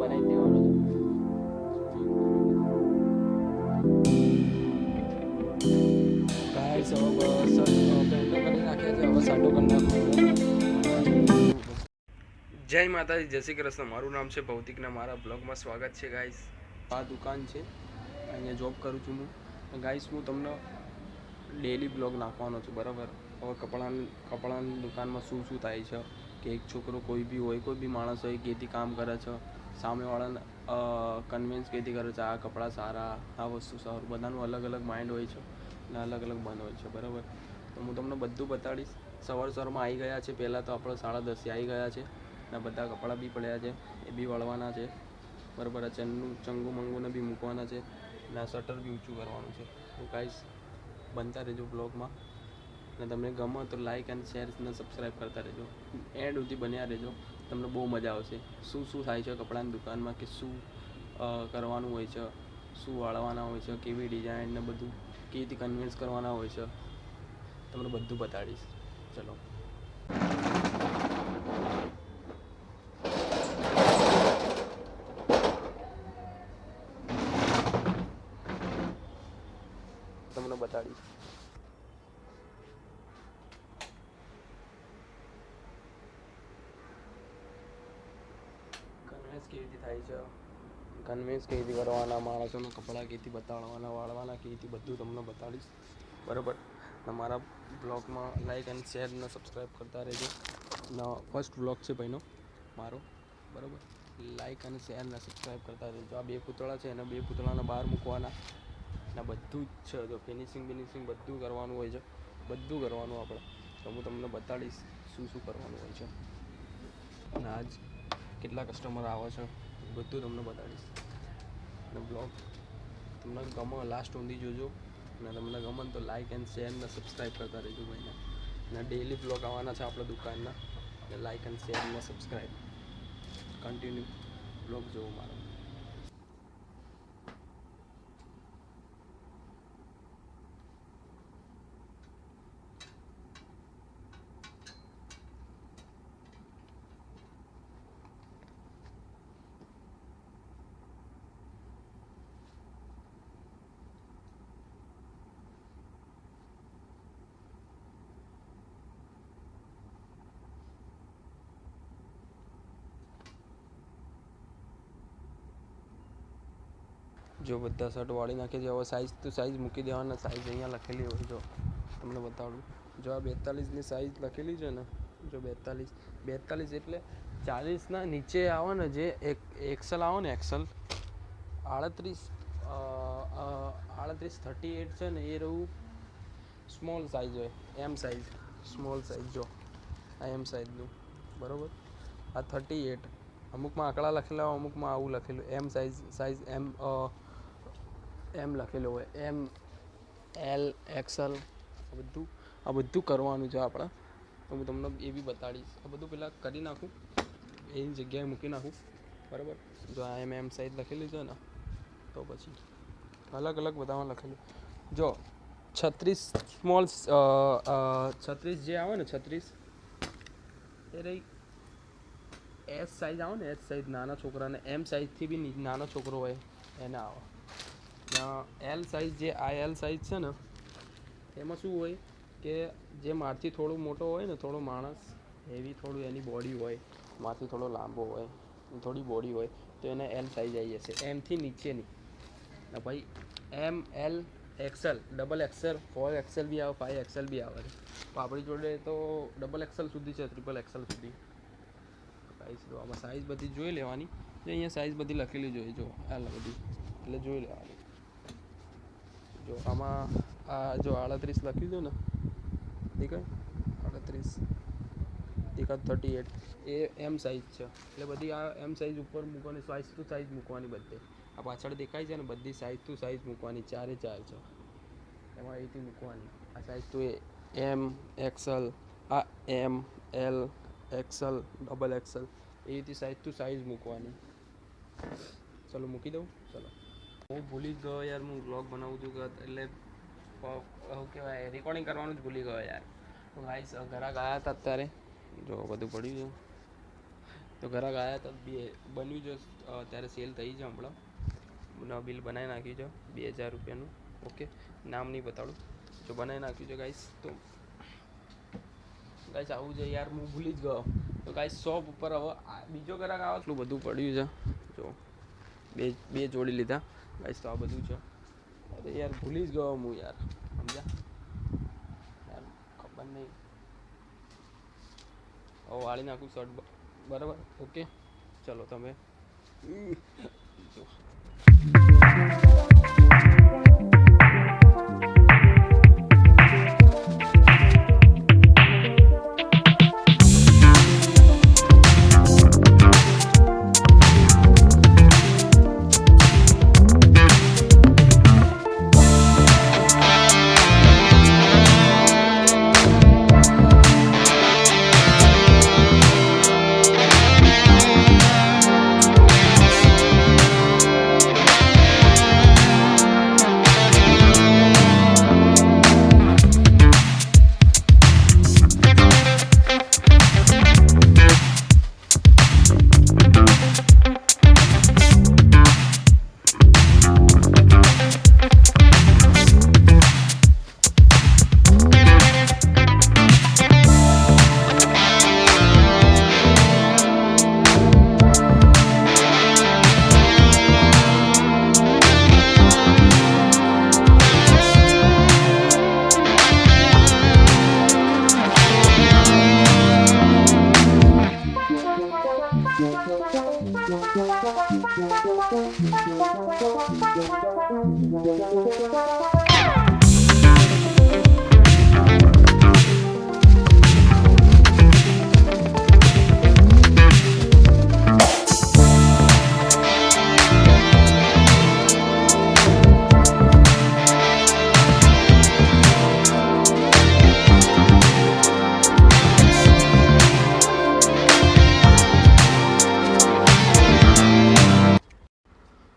બનાવી દેવાનો છે. ગાઈસ હવે બસ પેન્ટો કરી નાખ્યા છે, હવે સાટો કરી નાખવાનો. જય માતાજી, જય શ્રી કૃષ્ણ. મારું નામ છે ભૌતિકના મારા બ્લોગમાં સ્વાગત છે ગાઈસ. આ દુકાન છે, અહીંયા જોબ કરું છું હું. ગાઈસ હું તમને ડેલી બ્લોગ નાખવાનો છું, બરાબર. હવે કપડાની દુકાનમાં શું શું થાય છે, કે એક છોકરો કોઈ બી હોય, કોઈ બી માણસ હોય, કેથી કામ કરે છે, સામેવાળાને કન્વિન્સ કેથી કરે છે, આ કપડાં સારા, આ વસ્તુ સારું, બધાનું અલગ અલગ માઇન્ડ હોય છે અને અલગ અલગ મન હોય છે, બરાબર. તો હું તમને બધું બતાડીશ. સવારમાં આવી ગયા છે, પહેલાં તો આપણે 10:30 આવી ગયા છે અને બધા કપડાં બી પડ્યા છે, એ બી વળવાના છે, બરાબર. આ ચંગુ મંગુને બી મૂકવાના છે અને આ શટર બી ઊંચું કરવાનું છે. તો ગાઈસ બનતા રહેજો બ્લોગમાં, અને તમને ગમો તો લાઇક અને શેર અને સબસ્ક્રાઈબ કરતા રહેજો. એન્ડ સુધી બન્યા રહેજો, તમને બહુ મજા આવશે. શું શું થાય છે કપડાની દુકાનમાં, કે શું કરવાનું હોય છે, શું વાળવાના હોય છે, કેવી ડિઝાઇન ને બધું, કેવી રીતે કન્વિન્સ કરવાના હોય છે, તમને બધું બતાડીશ. ચલો. તમને બતાડીશ. કન્વિન્સ કેવી રીતે થાય છે, કન્વિન્સ કેવી રીતે કરવાના, માણસોના કપડાં કેવી રીતે બતાડવાના, વાળવાના કેવી રીતે, બધું તમને બતાડીશ, બરાબર. તમારા બ્લોગમાં લાઈક અને શેર અને સબસ્ક્રાઈબ કરતા રહેજો. ફર્સ્ટ બ્લોગ છે ભાઈનો મારો, બરાબર. લાઈક અને શેર અને સબસ્ક્રાઈબ કરતા રહેજો. આ 2 પૂતળા છે, એના 2 પૂતળાને બહાર મૂકવાના, અને બધું જ છે, જો ફિનિશિંગ બધું કરવાનું હોય છે, બધું કરવાનું આપણે. તો હું તમને બતાડીશ શું શું કરવાનું હોય છે, અને આજ કેટલા કસ્ટમર આવે છે, બધું તમને બતાડીશ. અને બ્લોગ તમને ગમે લાસ્ટ સુધી જોજો, અને તમને ગમે તો લાઇક એન્ડ શેર અને સબસ્ક્રાઈબ કરતા રહેજો ભાઈને. અને ડેલી બ્લોગ આવવાના છે આપણા દુકાનના, એટલે લાઇક એન્ડ શેર અને સબસ્ક્રાઈબ કન્ટિન્યુ બ્લોગ જોવો મારો. જો બધા શર્ટ વાળી નાખે છે. હવે સાઈઝ તો સાઈઝ મૂકી દેવાના. સાઈઝ અહીંયા લખેલી હોય, જો તમને બતાડું. જો આ 42ની સાઈઝ લખેલી છે ને, જો 42 એટલે 40ના નીચે આવે ને, જે એક્સેલ આવે ને, એક્સેલ 38 છે ને, એ રહું સ્મોલ સાઈઝ હોય, એમ સાઈઝ, સ્મોલ સાઈઝ. જો આ એમ સાઈઝનું, બરાબર. આ 38, અમુકમાં આંકડા લખેલા હોય, અમુકમાં આવું લખેલું એમ સાઈઝ એમ લખેલું હોય, એમ, એલ, એક્સેલ, આ બધું કરવાનું છે આપણે. તો હું તમને એ બી બતાડીશ. આ બધું પહેલાં કરી નાખું, એની જગ્યાએ મૂકી નાખું, બરાબર. જો આ એમ સાઈઝ લખેલી છે ને, તો પછી અલગ અલગ બધામાં લખેલું. જો 36 સ્મોલ, 36 જે આવે ને, 36 એ રહી એસ સાઈઝ આવે ને, એસ સાઈઝ નાના છોકરાને. એમ સાઈઝથી બી નાનો છોકરો હોય એને આવે. એલ સાઈઝ, જે આ એલ સાઈઝ છે ને, એમાં શું હોય કે જે મારથી થોડો મોટો હોય ને, થોડો માણસ હેવી, થોડું એની બોડી હોય, મારથી થોડો લાંબો હોય, થોડી બોડી હોય, તો એને એલ સાઈઝ આવી જશે. એમથી નીચેની ને ભાઈ M, L, XL, double XL, 4 XL બી આવે, 5 XL બી આવે છે. તો આપણી જોડે તો ડબલ એક્સેલ સુધી છે, ટ્રિપલ એક્સેલ સુધી. આમાં સાઈઝ બધી જોઈ લેવાની. જે અહીંયા સાઈઝ બધી લખેલી જોઈએ, જો આ બધી, એટલે જોઈ લેવાની. જો આમાં આ જો 38 લખ્યું છે ને, દેખાય 38, એકાદ 38, એ એમ સાઈઝ છે. એટલે બધી આ એમ સાઈઝ ઉપર મૂકવાની, સાઈઝ ટુ સાઈઝ મૂકવાની. બધે આ પાછળ દેખાય છે ને, બધી સાઈઝ ટુ સાઈઝ મૂકવાની. 4 છે, એમાં અહીંથી મૂકવાની. આ સાઈઝ ટુ એમ, એક્સેલ, આ એમ, એલ, એક્સેલ, ડબલ એક્સેલ, એ રીતે સાઈઝ ટુ સાઈઝ મૂકવાની. ચલો મૂકી દઉં. ચલો, હું ભૂલી ગયો યાર, હું વ્લોગ બનાવું છું, એટલે શું કહેવાય, રેકોર્ડિંગ કરવાનું જ ભૂલી ગયો યાર. તો ગાઈસ ઘરે ગયા હતા અત્યારે, જો બધું પડ્યું છે. તો ઘરાક આવ્યા તો બે બન્યું છે ત્યારે સેલ થઈ છે હમણાં બિલ બનાવી નાખ્યું છે 2000 રૂપિયાનું. ઓકે, નામ નહીં બતાડું, જો બનાવી નાખ્યું છે ગાઈસ. તો ગાઈસ આવું છે યાર, હું ભૂલી જ ગયો. તો ગાઈસ શોપ ઉપર હવે બીજો ઘરાક આવે, એટલું બધું પડ્યું છે. જો બે જોડી લીધા ગાઈસ, તો આ બધું છે. અરે યાર ભૂલી જ ગયો હું યાર, સમજ્યા યાર, ખબર નહીં. હવે વાળી નાખું શર્ટ, બરાબર. ઓકે ચલો તમે જો.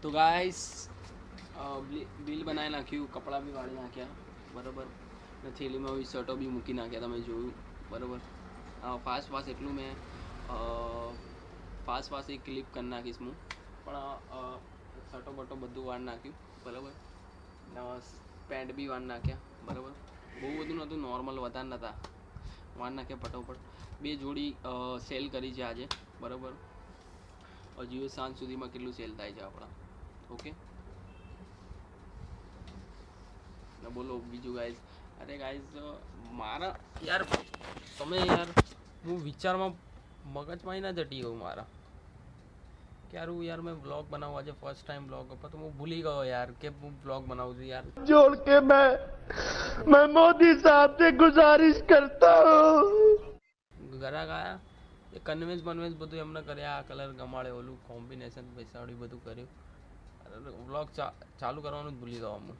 તો ગાઈસ બિલ બનાવી નાખ્યું, કપડાં બી વાળી નાખ્યા, બરાબર. ને થેલીમાં બી શર્ટો બી મૂકી નાખ્યા, તમે જોયું, બરાબર. ફાસ્ટ એટલું મેં ફાસ્ટ એક ક્લિપ કરી નાખીશ હું, પણ શર્ટો બટો બધું વાળી નાખ્યું, બરાબર. પેન્ટ બી વાળી નાખ્યા, બરાબર. બહુ બધું નહોતું, નોર્મલ વધારે નહોતા, વાળી નાખ્યા ફટોફટ. બે જોડી સેલ કરી છે આજે, બરાબર. હજી સાંજ સુધીમાં કેટલું સેલ થાય છે આપણા. ઓકે, ને બોલો બીજું ગાઈઝ. અરે ગાઈઝ મારા યાર, તમે યાર, હું વિચારમાં મગજમાં ના જટી ગયું મારા કે યાર હું યાર મેં બ્લોગ બનાવવા આજે ફર્સ્ટ ટાઈમ બ્લોગ હતો, તો હું ભૂલી ગયો યાર કે હું બ્લોગ બનાવું છું યાર. જોડ કે मैं मोदी साहब से गुजारिश करता हूँ. ઘરાક આયા, એ કન્વેન્સ બધું એમને કર્યા, આ કલર ગમાડે, ઓલું કોમ્બિનેશન પૈસાવાળી બધું કર્યું. વ્લોગ ચાલુ કરવાનું જ ભૂલી ગયો હું.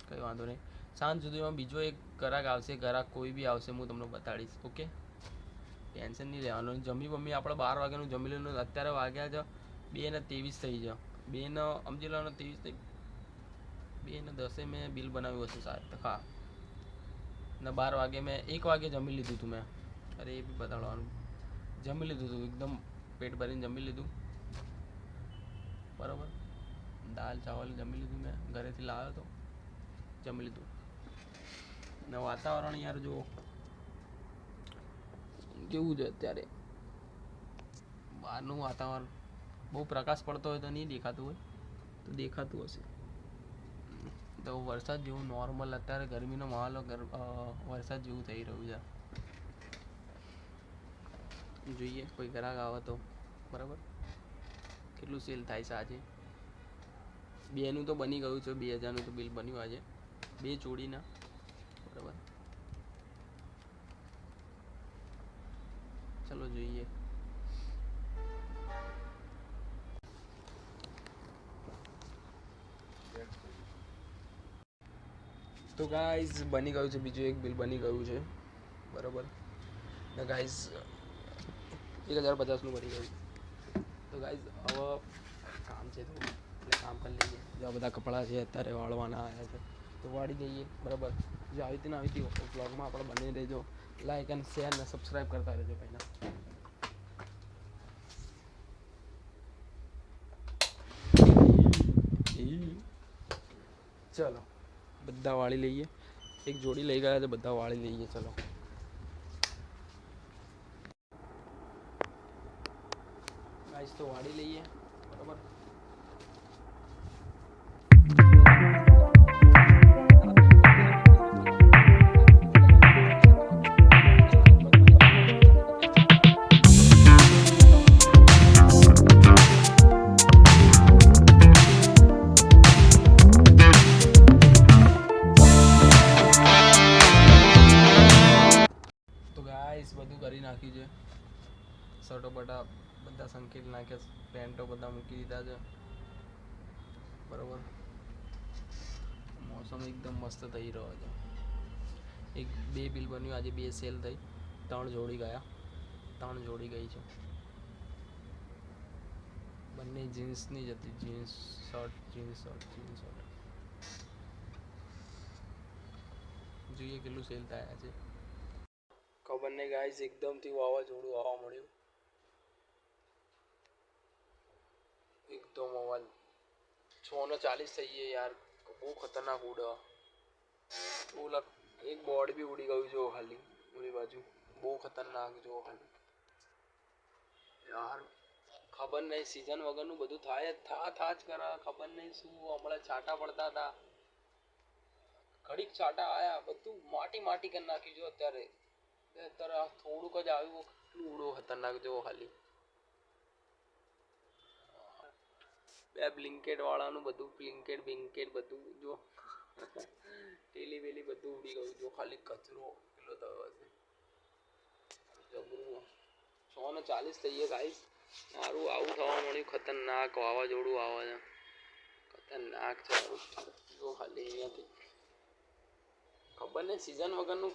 કંઈ વાંધો નહીં, સાંજ સુધીમાં બીજો એક ગ્રાહક આવશે, ગ્રાહક કોઈ બી આવશે હું તમને બતાડીશ. ઓકે, ટેન્શન નહીં લેવાનું. જમી બમી આપણે 12 વાગ્યાનું જમી લેવાનું. અત્યારે વાગ્યા છે 2:23 થઈ છે, 2 સમજી લો 23 થઈ, 2:10 મેં બિલ બનાવ્યું હશે સાહેબ. હા, ને 12 વાગે મેં 1 વાગે જમી લીધું હતું મેં. અરે એ બી બતાડવાનું, જમી લીધું હતું, એકદમ પેટ ભરીને જમી લીધું, બરાબર. દાલ ચાવલ જમી લીધું, મેં ઘરેથી લાવ્યો હતો, જમી લીધું. ને વાતાવરણ યાર જો કેવું છે અત્યારે, બહારનું વાતાવરણ બહુ પ્રકાશ પડતો હોય તો નહીં દેખાતું હોય, તો દેખાતું હશે. તો વરસાદ જેવું નોર્મલ અત્યારે ગરમીનો માહોલ, વરસાદ જેવું થઈ રહ્યું છે. જોઈએ કોઈ ગ્રાહક આવે તો, બરાબર. કેટલું સેલ થાય છે આજે? 2નું તો બની ગયું છે, 2000નું તો બિલ બન્યું આજે, 2 જોડીના, બરાબર. ચલો જોઈએ. તો ગાઈઝ બની ગયું છે, બીજું એક બિલ બની ગયું છે, બરાબર. ને ગાઈઝ 1050નું બની ગયું. તો ગાઈઝ હવે કામ છે તો એટલે કામ કરી લઈએ. જો આ બધા કપડાં છે અત્યારે વાળવાના આવ્યા છે, તો વાળી દઈએ, બરાબર. જો આવી હતી બ્લોગમાં આપણે બની રહેજો, લાઈક અને શેર ને સબસ્ક્રાઈબ કરતા રહેજો પહેલાં. ચલો બધા વાળી લઈએ. એક જોડી લઈ ગયા તો બધા વાળી લઈએ. ચલો ગાઈસ તો વાળી લઈએ બરાબર. બધું કરી નાખ્યું છે. શર્ટો બટા બધા સંકેત નાખ્યા, પેન્ટો બધા મૂકી દીધા છે બરોબર. મોસમ એકદમ મસ્ત થઈ રહ્યો છે. એક બે બિલ બન્યું આજે, બે સેલ થઈ, 3 જોડી ગયા, 3 જોડી ગઈ છે. બંને જીન્સની જ હતી, જીન્સ શર્ટ. જોઈએ કેટલું સેલ થયા છે. ખબર નહીં ગાઈસ, એકદમથી વાવાઝોડું આવવા મળ્યું. એકદમ અવાજ 6:40 થઈ ગઈ યાર. બહુ ખતરનાક ઉડે. ઓલા એક બોર્ડ બી ઉડી ગયું જો ખાલી ઓલી બાજુ. બહુ ખતરનાક જો ખાલી યાર. ખબર નહીં, સીઝન વગરનું બધું થાય જ થા જ કરે. ખબર નહીં શું હમણાં છાંટા પડતા હતા, ઘડીક છાંટા આયા, બધું માટી કરી નાખ્યું જો. અત્યારે થોડુંક જ આવ્યું, કેટલું ઉડો ખતરનાક જો ખાલી. બે બ્લિંકેટ વાળાનું બધું, બ્લિંકેટ બધું જો ટેલી વેલી બધું ઉડી ગયું જો. ખાલી કચરો કેટલો થયો હશે જબરું. 6:40 થઈ ગયા ગાઈસ. સારું આવું થવા મળ્યું. ખતરનાક વાવાઝોડું આવે છે, ખતરનાક છે જો ખાલી. અહીંયાથી ખબર નહીં, સીઝન વગરનું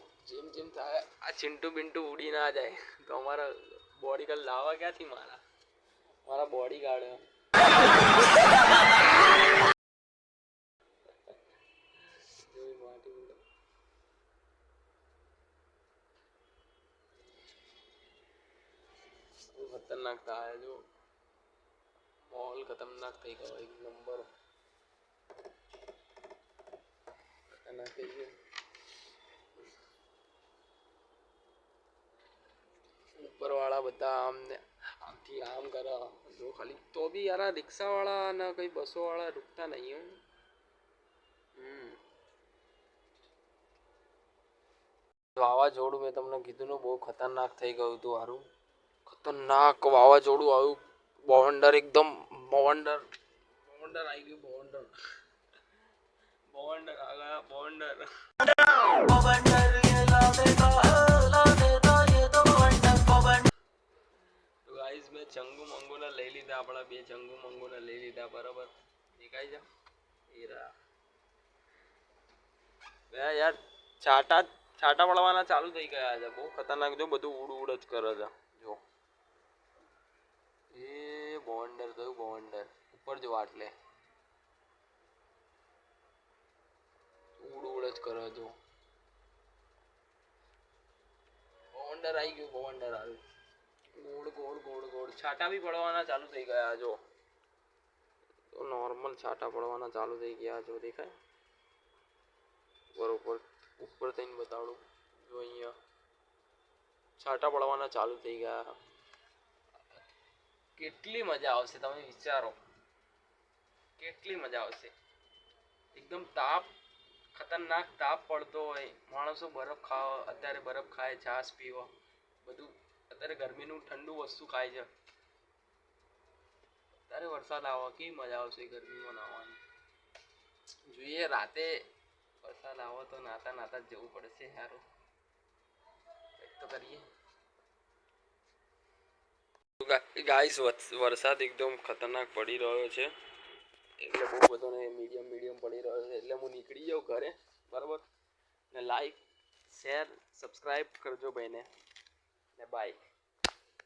જેમ થાય. આ ચિંટુ બિન્ટુ ઉડી ના જાય તો અમારા બોડી ગાર્ડ લાવવા ક્યાંથી? મારા બોડી ગાર્ડ ખતરનાક થાય જો. માહોલ ખતરનાક થઈ ગયો, એક નંબર ખતરનાક થઈ ગયો. ઉપર વાળા બધા આમથી આમ કરે જો ખાલી. તો બી યાર રિક્ષા વાળા અને કઈ બસો વાળા રૂકતા નહીં. વાવાઝોડું મેં તમને કીધું ને, બહુ ખતરનાક થઈ ગયું હતું. સારું ખતરનાક વાવાઝોડું આવ્યું. બવંડર એકદમ બવંડર આવી ગયું. બવંડર આ ગયા. બવંડર ગાઈસ મેં ચંગુ મંગુને લઈ લીધા. આપણા 2 ચંગુ મંગુને લઈ લીધા બરાબર. દેખાય છે હીરા યાર. છાટા પડવાના ચાલુ થઈ ગયા છે. બહુ ખતરનાક જો. બધું ઉડ જ કરે છે જો. એ બોન્ડર થયું, બોન્ડર ઉપર જો. આટલે ઉડ જ કરે જો. બોન્ડર આવી ગયું. બોન્ડર આવ્યું. ગોળ છાટા બી પડવાના ચાલુ થઈ ગયા જો. તો નોર્મલ છાટા પડવાના ચાલુ થઈ ગયા જો. દેખાય બરોબર. ઉપર થઈને બતાડું જો. અહીંયા છાટા પડવાના ચાલુ થઈ ગયા. કેટલી મજા આવશે તમે વિચારો. કેટલી મજા આવશે. એકદમ ખતરનાક તાપ પડતો હોય. માણસો બરફ ખાવા, અત્યારે બરફ ખાય, છાશ પીવા, બધું અત્યારે ગરમીનું ઠંડુ વસ્તુ ખાય છે. અત્યારે વરસાદ આવે, કેવી મજા આવશે ગરમીમાં નાહવાની. જોઈએ રાતે વરસાદ આવે તો નાતા જવું પડશે. સારું તો કરીએ. ગાઈસ વરસાદ એકદમ ખતરનાક પડી રહ્યો છે. એટલે બહુ બધો ને મીડિયમ પડી રહ્યો છે. એટલે હું નીકળી જાઉં ઘરે બરાબર. ને લાઈક શેર સબસ્ક્રાઈબ કરજો ભાઈને. ને બાય.